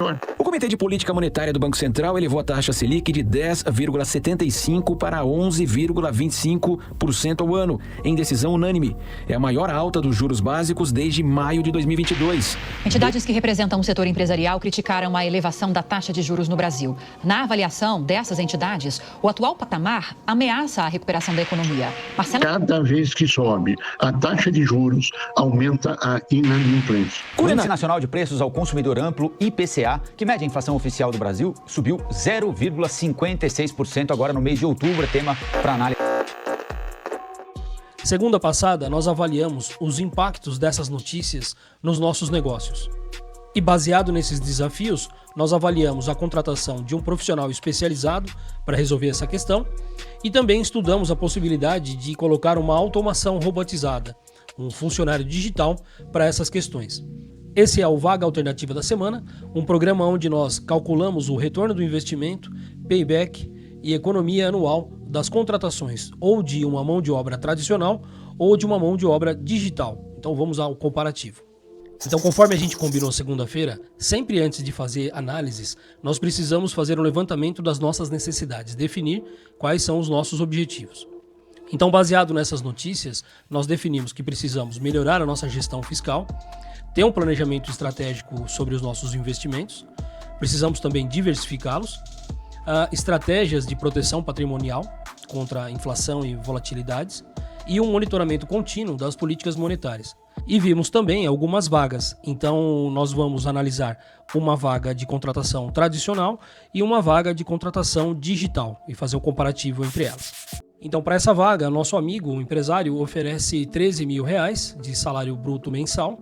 senhor. O Comitê de Política Monetária do Banco Central elevou a taxa Selic de 10,75% para 11,25% ao ano, em decisão unânime. É a maior alta dos juros básicos desde maio de 2022. Entidades que representam o setor empresarial criticaram a elevação da taxa de juros no Brasil. Na avaliação dessas entidades, o atual patamar ameaça a recuperação da economia. Marcelo... Cada vez que sobe a taxa de juros, aumenta a inadimplência. O Índice Nacional de Preços ao Consumidor Amplo, IPCA, que mede a inflação oficial do Brasil, subiu 0,56% agora no mês de outubro, tema para análise. Segunda passada, nós avaliamos os impactos dessas notícias nos nossos negócios. E baseado nesses desafios, nós avaliamos a contratação de um profissional especializado para resolver essa questão e também estudamos a possibilidade de colocar uma automação robotizada, um funcionário digital para essas questões. Esse é o Vaga Alternativa da Semana, um programa onde nós calculamos o retorno do investimento, payback e economia anual das contratações ou de uma mão de obra tradicional ou de uma mão de obra digital. Então vamos ao comparativo. Então, conforme a gente combinou segunda-feira, sempre antes de fazer análises, nós precisamos fazer um levantamento das nossas necessidades, definir quais são os nossos objetivos. Então, baseado nessas notícias, nós definimos que precisamos melhorar a nossa gestão fiscal, ter um planejamento estratégico sobre os nossos investimentos, precisamos também diversificá-los, estratégias de proteção patrimonial contra a inflação e volatilidades e um monitoramento contínuo das políticas monetárias. E vimos também algumas vagas, então nós vamos analisar uma vaga de contratação tradicional e uma vaga de contratação digital e fazer um comparativo entre elas. Então, para essa vaga, nosso amigo, o empresário, oferece R$13 mil de salário bruto mensal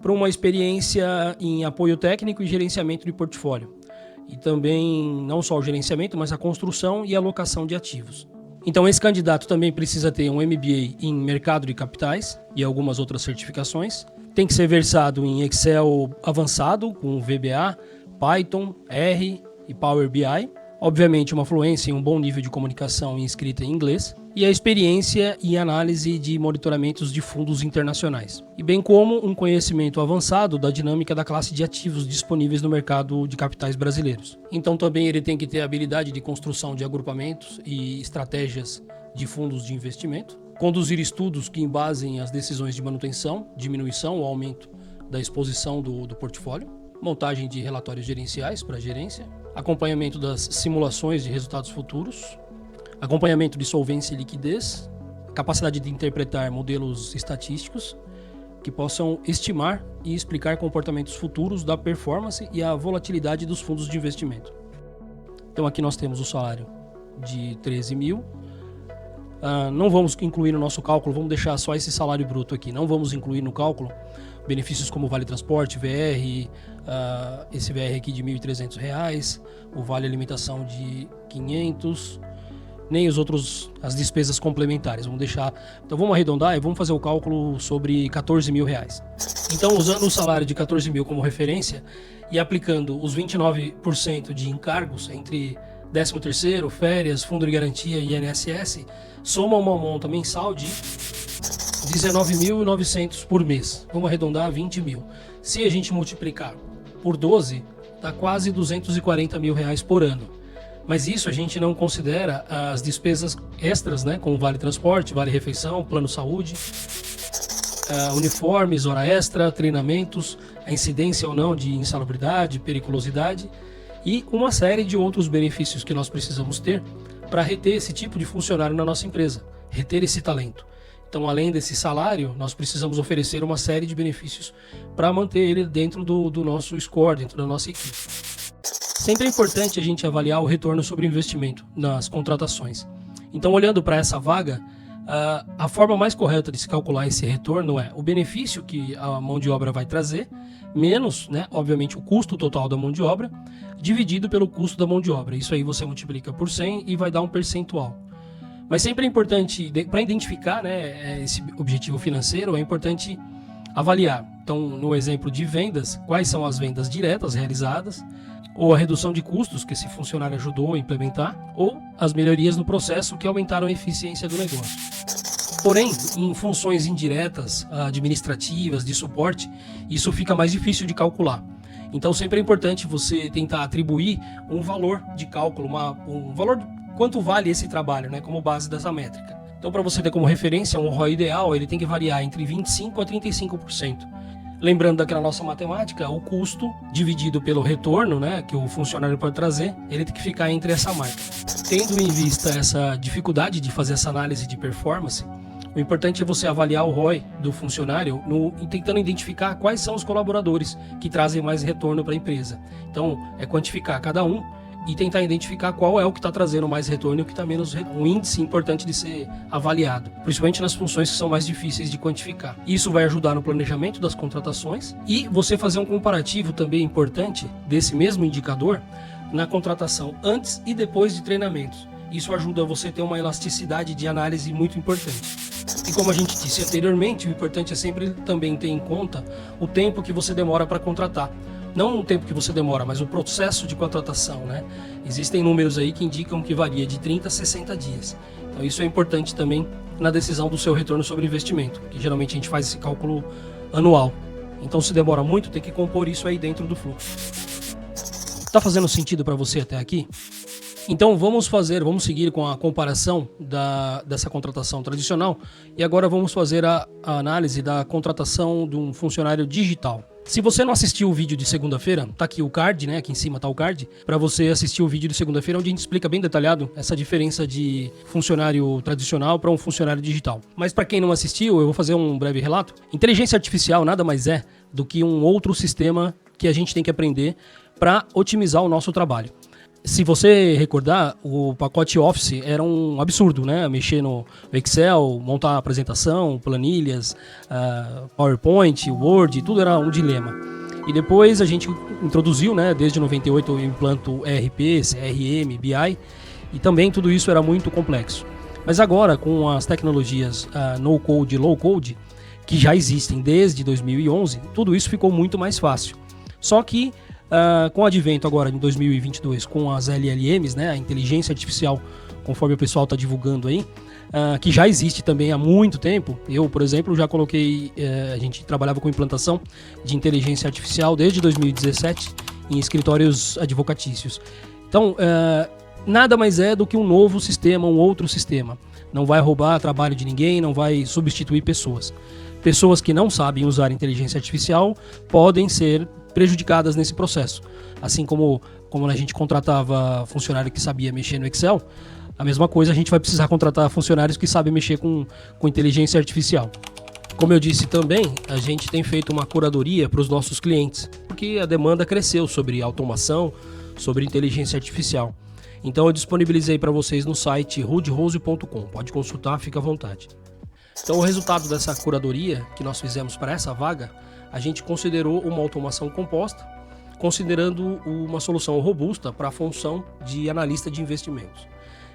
para uma experiência em apoio técnico e gerenciamento de portfólio. E também não só o gerenciamento, mas a construção e alocação de ativos. Então, esse candidato também precisa ter um MBA em mercado de capitais e algumas outras certificações. Tem que ser versado em Excel avançado, com VBA, Python, R e Power BI. Obviamente, uma fluência em um bom nível de comunicação e escrita em inglês. E a experiência em análise de monitoramentos de fundos internacionais. E bem como um conhecimento avançado da dinâmica da classe de ativos disponíveis no mercado de capitais brasileiros. Então também ele tem que ter habilidade de construção de agrupamentos e estratégias de fundos de investimento. Conduzir estudos que embasem as decisões de manutenção, diminuição ou aumento da exposição do portfólio. Montagem de relatórios gerenciais para a gerência. Acompanhamento das simulações de resultados futuros. Acompanhamento de solvência e liquidez, capacidade de interpretar modelos estatísticos que possam estimar e explicar comportamentos futuros da performance e a volatilidade dos fundos de investimento. Então aqui nós temos o salário de 13 mil. Não vamos incluir no nosso cálculo, vamos deixar só esse salário bruto aqui. Não vamos incluir no cálculo benefícios como Vale Transporte, VR, esse VR aqui de R$ 1.300, o Vale Alimentação de 500, nem as despesas complementares. Vamos deixar. Então vamos arredondar e vamos fazer o cálculo sobre R$14 mil. Então, usando o salário de 14 mil como referência e aplicando os 29% de encargos entre 13º, férias, fundo de garantia e INSS, soma uma monta mensal de 19.900 por mês. Vamos arredondar a 20 mil. Se a gente multiplicar por 12, dá quase R$240 mil por ano. Mas isso a gente não considera as despesas extras, né, como vale transporte, vale refeição, plano saúde, uniformes, hora extra, treinamentos, a incidência ou não de insalubridade, periculosidade e uma série de outros benefícios que nós precisamos ter para reter esse tipo de funcionário na nossa empresa, reter esse talento. Então, além desse salário, nós precisamos oferecer uma série de benefícios para manter ele dentro do nosso score, dentro da nossa equipe. Sempre é importante a gente avaliar o retorno sobre o investimento nas contratações. Então, olhando para essa vaga, a forma mais correta de se calcular esse retorno é o benefício que a mão de obra vai trazer, menos, né, obviamente, o custo total da mão de obra, dividido pelo custo da mão de obra. Isso aí você multiplica por 100 e vai dar um percentual. Mas sempre é importante, para identificar, né, esse objetivo financeiro, é importante avaliar. Então, no exemplo de vendas, quais são as vendas diretas realizadas, ou a redução de custos que esse funcionário ajudou a implementar, ou as melhorias no processo que aumentaram a eficiência do negócio. Porém, em funções indiretas, administrativas, de suporte, isso fica mais difícil de calcular. Então sempre é importante você tentar atribuir um valor de cálculo, um valor de quanto vale esse trabalho, né, como base dessa métrica. Então, para você ter como referência, um ROI ideal ele tem que variar entre 25% a 35%. Lembrando daquela nossa matemática, o custo dividido pelo retorno, né, que o funcionário pode trazer, ele tem que ficar entre essa marca. Tendo em vista essa dificuldade de fazer essa análise de performance, o importante é você avaliar o ROI do funcionário tentando identificar quais são os colaboradores que trazem mais retorno para a empresa. Então, é quantificar cada um e tentar identificar qual é o que está trazendo mais retorno e o que está menos retorno. Um índice importante de ser avaliado, principalmente nas funções que são mais difíceis de quantificar. Isso vai ajudar no planejamento das contratações e você fazer um comparativo também importante desse mesmo indicador na contratação antes e depois de treinamentos. Isso ajuda você a ter uma elasticidade de análise muito importante. E como a gente disse anteriormente, o importante é sempre também ter em conta o tempo que você demora para contratar. Não o tempo que você demora, mas o processo de contratação, né? Existem números aí que indicam que varia de 30 a 60 dias. Então isso é importante também na decisão do seu retorno sobre investimento, que geralmente a gente faz esse cálculo anual. Então se demora muito, tem que compor isso aí dentro do fluxo. Tá fazendo sentido para você até aqui? Então vamos seguir com a comparação dessa contratação tradicional e agora vamos fazer a análise da contratação de um funcionário digital. Se você não assistiu o vídeo de segunda-feira, tá aqui o card, né? Aqui em cima tá o card, para você assistir o vídeo de segunda-feira, onde a gente explica bem detalhado essa diferença de funcionário tradicional para um funcionário digital. Mas para quem não assistiu, eu vou fazer um breve relato. Inteligência artificial nada mais é do que um outro sistema que a gente tem que aprender para otimizar o nosso trabalho. Se você recordar, o pacote Office era um absurdo, né? Mexer no Excel, montar apresentação, planilhas, PowerPoint, Word, tudo era um dilema. E depois a gente introduziu, né? Desde 98 eu implanto ERP, CRM, BI, e também tudo isso era muito complexo. Mas agora, com as tecnologias no-code e low-code, que já existem desde 2011, tudo isso ficou muito mais fácil. Só que com o advento agora em 2022 com as LLMs, né, a inteligência artificial, conforme o pessoal está divulgando aí, que já existe também há muito tempo. Eu, por exemplo, já coloquei, a gente trabalhava com implantação de inteligência artificial desde 2017 em escritórios advocatícios. Então, nada mais é do que um novo sistema, um outro sistema. Não vai roubar trabalho de ninguém, não vai substituir pessoas. Pessoas que não sabem usar inteligência artificial podem ser prejudicadas nesse processo. Assim como a gente contratava funcionário que sabia mexer no Excel, a mesma coisa a gente vai precisar contratar funcionários que sabem mexer com inteligência artificial. Como eu disse também, a gente tem feito uma curadoria para os nossos clientes, porque a demanda cresceu sobre automação, sobre inteligência artificial. Então eu disponibilizei para vocês no site rudrose.com. Pode consultar, fica à vontade. Então o resultado dessa curadoria que nós fizemos para essa vaga, a gente considerou uma automação composta, considerando uma solução robusta para a função de analista de investimentos.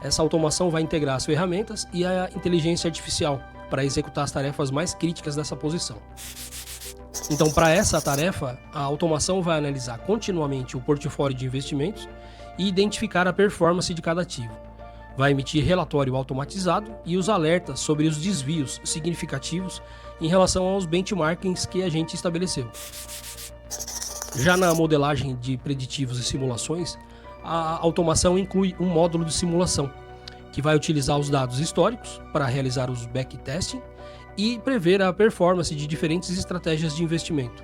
Essa automação vai integrar as ferramentas e a inteligência artificial para executar as tarefas mais críticas dessa posição. Então, para essa tarefa, a automação vai analisar continuamente o portfólio de investimentos e identificar a performance de cada ativo. Vai emitir relatório automatizado e os alertas sobre os desvios significativos em relação aos benchmarkings que a gente estabeleceu. Já na modelagem de preditivos e simulações, a automação inclui um módulo de simulação, que vai utilizar os dados históricos para realizar os backtesting e prever a performance de diferentes estratégias de investimento.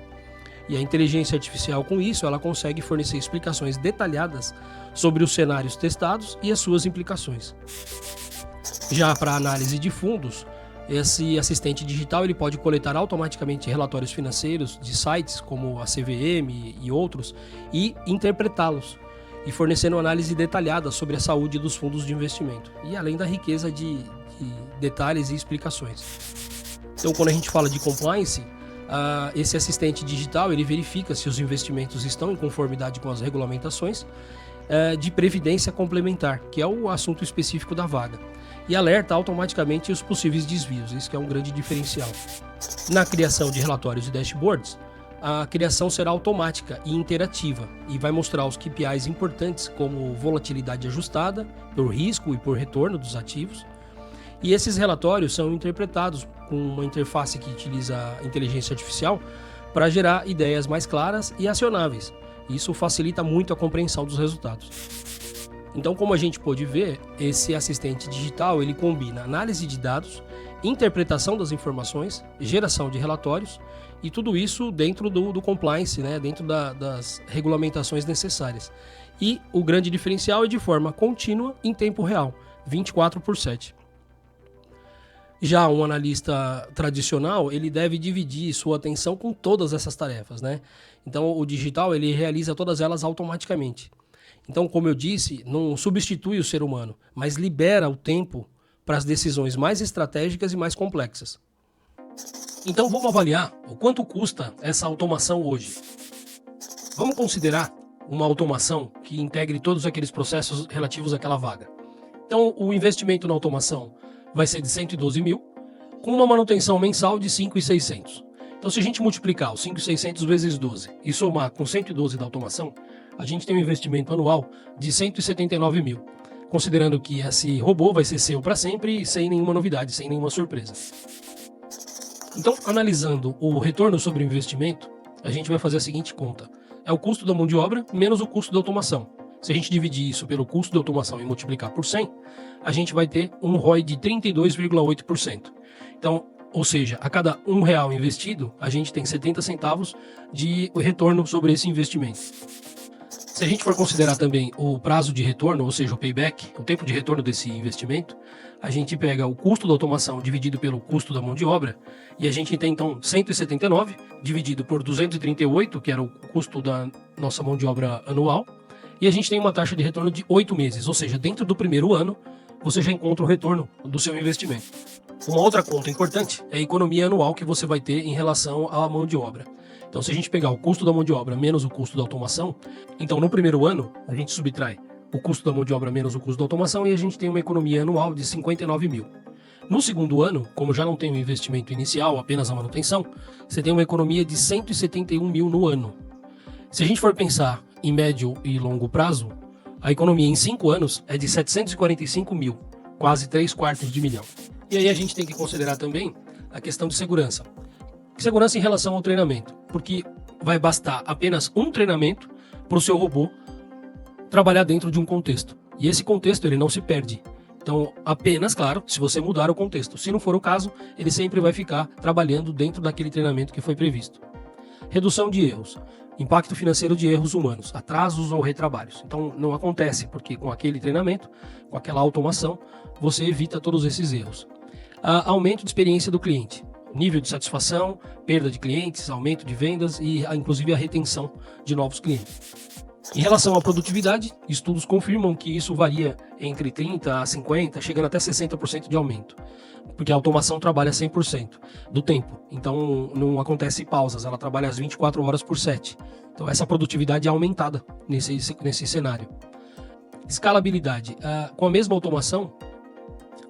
E a inteligência artificial, com isso, ela consegue fornecer explicações detalhadas sobre os cenários testados e as suas implicações. Já para a análise de fundos, esse assistente digital ele pode coletar automaticamente relatórios financeiros de sites como a CVM e outros e interpretá-los, e fornecendo análise detalhada sobre a saúde dos fundos de investimento, e além da riqueza de detalhes e explicações. Então, quando a gente fala de compliance, esse assistente digital ele verifica se os investimentos estão em conformidade com as regulamentações de previdência complementar, que é o assunto específico da vaga, e alerta automaticamente os possíveis desvios. Isso que é um grande diferencial. Na criação de relatórios e dashboards, a criação será automática e interativa e vai mostrar os KPIs importantes como volatilidade ajustada por risco e por retorno dos ativos. E esses relatórios são interpretados com uma interface que utiliza a inteligência artificial para gerar ideias mais claras e acionáveis. Isso facilita muito a compreensão dos resultados. Então, como a gente pôde ver, esse assistente digital ele combina análise de dados, interpretação das informações, geração de relatórios e tudo isso dentro do compliance, né? Dentro das regulamentações necessárias. E o grande diferencial é de forma contínua em tempo real, 24/7. Já um analista tradicional, ele deve dividir sua atenção com todas essas tarefas, né? Então, o digital, ele realiza todas elas automaticamente. Então, como eu disse, não substitui o ser humano, mas libera o tempo para as decisões mais estratégicas e mais complexas. Então, vamos avaliar o quanto custa essa automação hoje. Vamos considerar uma automação que integre todos aqueles processos relativos àquela vaga. Então, o investimento na automação vai ser de 112 mil, com uma manutenção mensal de 5.600. Então, se a gente multiplicar os 5.600 vezes 12 e somar com 112 da automação, a gente tem um investimento anual de 179 mil, considerando que esse robô vai ser seu para sempre, sem nenhuma novidade, sem nenhuma surpresa. Então, analisando o retorno sobre o investimento, a gente vai fazer a seguinte conta. É o custo da mão de obra menos o custo da automação. Se a gente dividir isso pelo custo da automação e multiplicar por 100, a gente vai ter um ROI de 32,8%. Então, ou seja, a cada R$1 investido, a gente tem 70 centavos de retorno sobre esse investimento. Se a gente for considerar também o prazo de retorno, ou seja, o payback, o tempo de retorno desse investimento, a gente pega o custo da automação dividido pelo custo da mão de obra e a gente tem então 179 dividido por 238, que era o custo da nossa mão de obra anual, e a gente tem uma taxa de retorno de 8 meses, ou seja, dentro do primeiro ano você já encontra o retorno do seu investimento. Uma outra conta importante é a economia anual que você vai ter em relação à mão de obra. Então, se a gente pegar o custo da mão de obra menos o custo da automação, então no primeiro ano a gente subtrai o custo da mão de obra menos o custo da automação e a gente tem uma economia anual de 59 mil. No segundo ano, como já não tem um investimento inicial, apenas a manutenção, você tem uma economia de 171 mil no ano. Se a gente for pensar em médio e longo prazo, a economia em 5 anos é de 745 mil, quase 3/4 de milhão. E aí a gente tem que considerar também a questão de segurança. Segurança em relação ao treinamento, porque vai bastar apenas um treinamento para o seu robô trabalhar dentro de um contexto. E esse contexto ele não se perde. Então, apenas, claro, se você mudar o contexto. Se não for o caso, ele sempre vai ficar trabalhando dentro daquele treinamento que foi previsto. Redução de erros. Impacto financeiro de erros humanos, atrasos ou retrabalhos. Então, não acontece, porque com aquele treinamento, com aquela automação, você evita todos esses erros. Aumento de experiência do cliente. Nível de satisfação, perda de clientes, aumento de vendas e inclusive a retenção de novos clientes. Em relação à produtividade, estudos confirmam que isso varia entre 30% a 50%, chegando até 60% de aumento, porque a automação trabalha 100% do tempo, então não acontece pausas, ela trabalha as 24 horas por 7. Então essa produtividade é aumentada nesse cenário. Escalabilidade, com a mesma automação,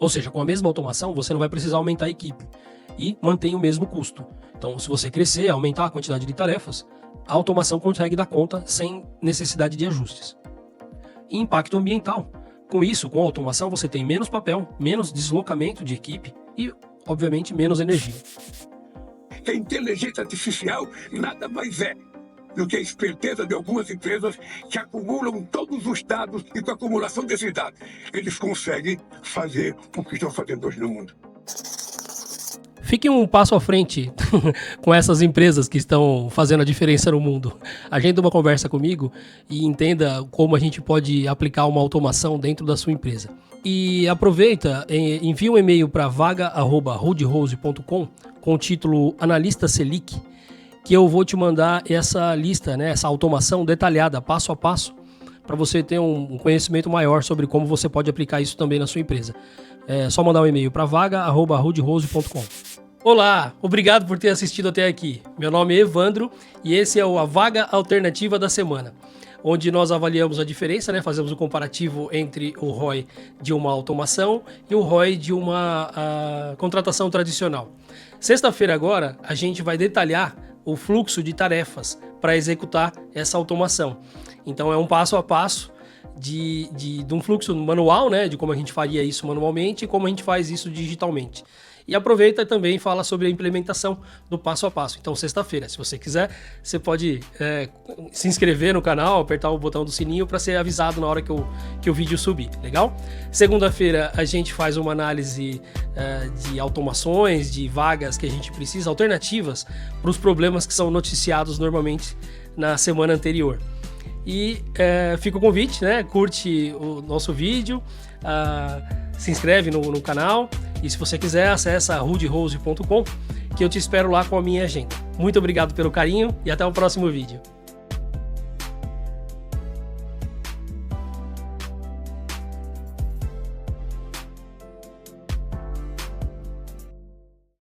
ou seja, com a mesma automação você não vai precisar aumentar a equipe e mantém o mesmo custo. Então se você crescer, aumentar a quantidade de tarefas, a automação consegue dar conta sem necessidade de ajustes. E impacto ambiental. Com isso, com a automação, você tem menos papel, menos deslocamento de equipe e, obviamente, menos energia. A inteligência artificial nada mais é do que a esperteza de algumas empresas que acumulam todos os dados e com a acumulação desses dados, eles conseguem fazer o que estão fazendo hoje no mundo. Fique um passo à frente com essas empresas que estão fazendo a diferença no mundo. Agenda uma conversa comigo e entenda como a gente pode aplicar uma automação dentro da sua empresa. E aproveita, envia um e-mail para vaga@rudrose.com com o título Analista Selic, que eu vou te mandar essa lista, né, essa automação detalhada, passo a passo, para você ter um conhecimento maior sobre como você pode aplicar isso também na sua empresa. É só mandar um e-mail para vaga@rudrose.com. Olá, obrigado por ter assistido até aqui. Meu nome é Evandro e esse é a Vaga Alternativa da Semana, onde nós avaliamos a diferença, né? Fazemos um comparativo entre o ROI de uma automação e o ROI de uma contratação tradicional. Sexta-feira agora, a gente vai detalhar o fluxo de tarefas para executar essa automação. Então é um passo a passo de um fluxo manual, né? De como a gente faria isso manualmente e como a gente faz isso digitalmente. E aproveita também e fala sobre a implementação do passo a passo. Então, sexta-feira, se você quiser, você pode se inscrever no canal, apertar o botão do sininho para ser avisado na hora que o vídeo subir, legal? Segunda-feira a gente faz uma análise de automações, de vagas que a gente precisa, alternativas para os problemas que são noticiados normalmente na semana anterior. E fica o convite, né? Curte o nosso vídeo, se inscreve no canal e se você quiser acessa rudyrose.com que eu te espero lá com a minha agenda. Muito obrigado pelo carinho e até o próximo vídeo.